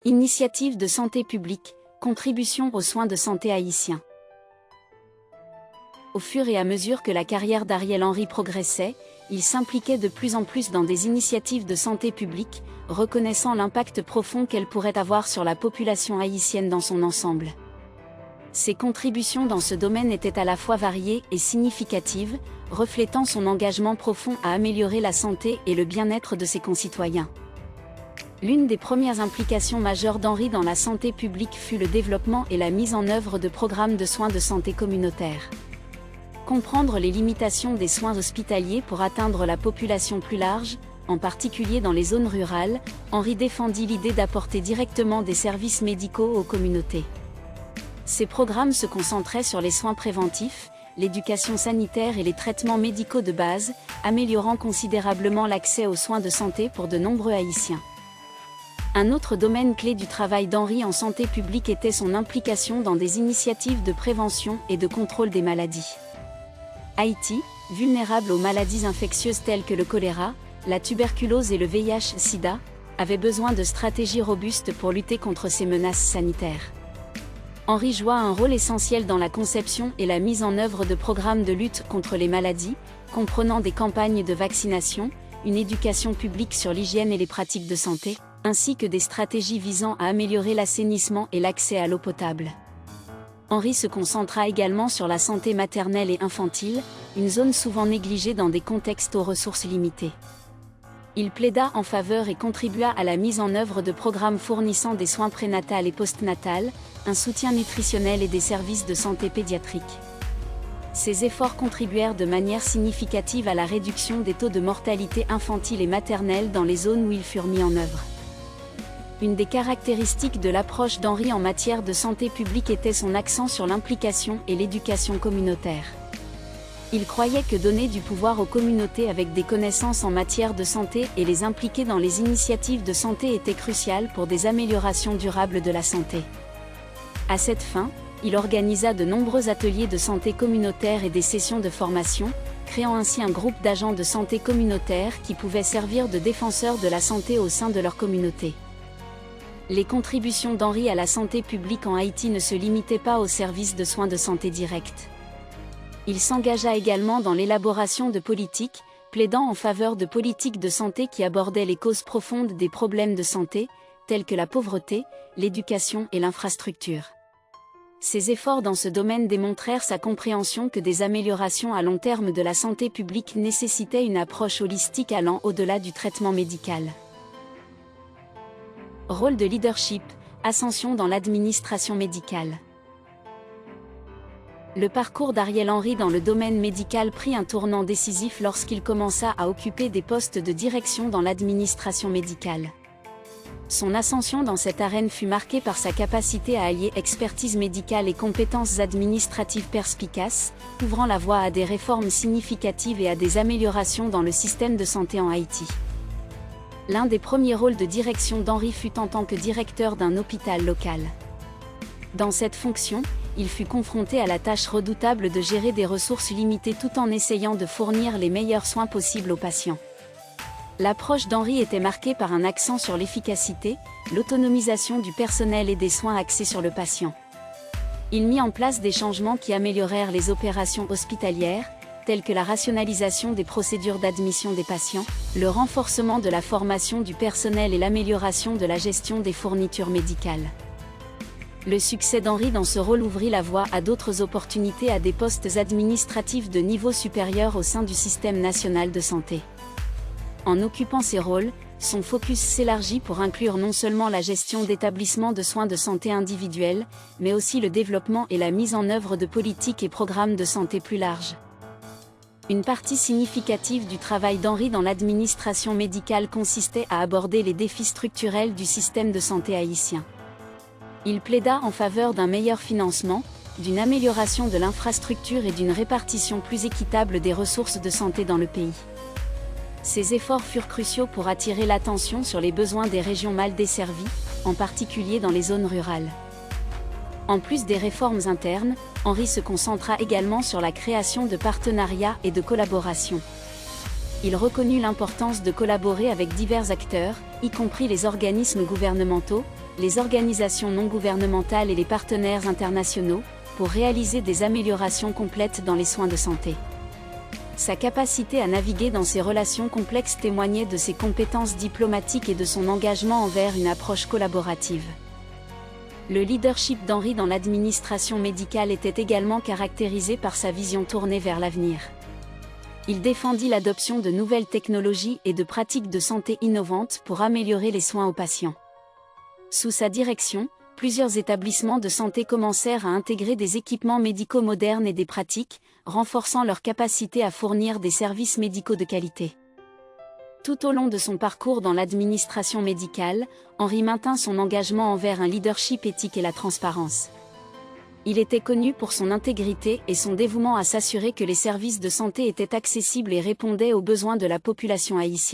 Initiative de santé publique, contribution aux soins de santé haïtiens. Au fur et à mesure que la carrière d'Ariel Henry progressait, il s'impliquait de plus en plus dans des initiatives de santé publique, reconnaissant l'impact profond qu'elles pourraient avoir sur la population haïtienne dans son ensemble. Ses contributions dans ce domaine étaient à la fois variées et significatives, reflétant son engagement profond à améliorer la santé et le bien-être de ses concitoyens. L'une des premières implications majeures d'Henry dans la santé publique fut le développement et la mise en œuvre de programmes de soins de santé communautaires. Comprendre les limitations des soins hospitaliers pour atteindre la population plus large, en particulier dans les zones rurales, Henry défendit l'idée d'apporter directement des services médicaux aux communautés. Ces programmes se concentraient sur les soins préventifs, l'éducation sanitaire et les traitements médicaux de base, améliorant considérablement l'accès aux soins de santé pour de nombreux Haïtiens. Un autre domaine clé du travail d'Henry en santé publique était son implication dans des initiatives de prévention et de contrôle des maladies. Haïti, vulnérable aux maladies infectieuses telles que le choléra, la tuberculose et le VIH-Sida, avait besoin de stratégies robustes pour lutter contre ces menaces sanitaires. Henry joua un rôle essentiel dans la conception et la mise en œuvre de programmes de lutte contre les maladies, comprenant des campagnes de vaccination, une éducation publique sur l'hygiène et les pratiques de santé, ainsi que des stratégies visant à améliorer l'assainissement et l'accès à l'eau potable. Henry se concentra également sur la santé maternelle et infantile, une zone souvent négligée dans des contextes aux ressources limitées. Il plaida en faveur et contribua à la mise en œuvre de programmes fournissant des soins prénatals et postnatals, un soutien nutritionnel et des services de santé pédiatrique. Ces efforts contribuèrent de manière significative à la réduction des taux de mortalité infantile et maternelle dans les zones où ils furent mis en œuvre. Une des caractéristiques de l'approche d'Henry en matière de santé publique était son accent sur l'implication et l'éducation communautaire. Il croyait que donner du pouvoir aux communautés avec des connaissances en matière de santé et les impliquer dans les initiatives de santé était crucial pour des améliorations durables de la santé. À cette fin, il organisa de nombreux ateliers de santé communautaire et des sessions de formation, créant ainsi un groupe d'agents de santé communautaire qui pouvaient servir de défenseurs de la santé au sein de leur communauté. Les contributions d'Henry à la santé publique en Haïti ne se limitaient pas aux services de soins de santé directs. Il s'engagea également dans l'élaboration de politiques, plaidant en faveur de politiques de santé qui abordaient les causes profondes des problèmes de santé, tels que la pauvreté, l'éducation et l'infrastructure. Ses efforts dans ce domaine démontrèrent sa compréhension que des améliorations à long terme de la santé publique nécessitaient une approche holistique allant au-delà du traitement médical. Rôle de leadership, ascension dans l'administration médicale. Le parcours d'Ariel Henry dans le domaine médical prit un tournant décisif lorsqu'il commença à occuper des postes de direction dans l'administration médicale. Son ascension dans cette arène fut marquée par sa capacité à allier expertise médicale et compétences administratives perspicaces, ouvrant la voie à des réformes significatives et à des améliorations dans le système de santé en Haïti. L'un des premiers rôles de direction d'Henry fut en tant que directeur d'un hôpital local. Dans cette fonction, il fut confronté à la tâche redoutable de gérer des ressources limitées tout en essayant de fournir les meilleurs soins possibles aux patients. L'approche d'Henry était marquée par un accent sur l'efficacité, l'autonomisation du personnel et des soins axés sur le patient. Il mit en place des changements qui améliorèrent les opérations hospitalières, telles que la rationalisation des procédures d'admission des patients, le renforcement de la formation du personnel et l'amélioration de la gestion des fournitures médicales. Le succès d'Henry dans ce rôle ouvrit la voie à d'autres opportunités à des postes administratifs de niveau supérieur au sein du système national de santé. En occupant ces rôles, son focus s'élargit pour inclure non seulement la gestion d'établissements de soins de santé individuels, mais aussi le développement et la mise en œuvre de politiques et programmes de santé plus larges. Une partie significative du travail d'Henry dans l'administration médicale consistait à aborder les défis structurels du système de santé haïtien. Il plaida en faveur d'un meilleur financement, d'une amélioration de l'infrastructure et d'une répartition plus équitable des ressources de santé dans le pays. Ces efforts furent cruciaux pour attirer l'attention sur les besoins des régions mal desservies, en particulier dans les zones rurales. En plus des réformes internes, Henry se concentra également sur la création de partenariats et de collaborations. Il reconnut l'importance de collaborer avec divers acteurs, y compris les organismes gouvernementaux, les organisations non gouvernementales et les partenaires internationaux, pour réaliser des améliorations complètes dans les soins de santé. Sa capacité à naviguer dans ces relations complexes témoignait de ses compétences diplomatiques et de son engagement envers une approche collaborative. Le leadership d'Henri dans l'administration médicale était également caractérisé par sa vision tournée vers l'avenir. Il défendit l'adoption de nouvelles technologies et de pratiques de santé innovantes pour améliorer les soins aux patients. Sous sa direction, plusieurs établissements de santé commencèrent à intégrer des équipements médicaux modernes et des pratiques, renforçant leur capacité à fournir des services médicaux de qualité. Tout au long de son parcours dans l'administration médicale, Henri maintint son engagement envers un leadership éthique et la transparence. Il était connu pour son intégrité et son dévouement à s'assurer que les services de santé étaient accessibles et répondaient aux besoins de la population haïtienne.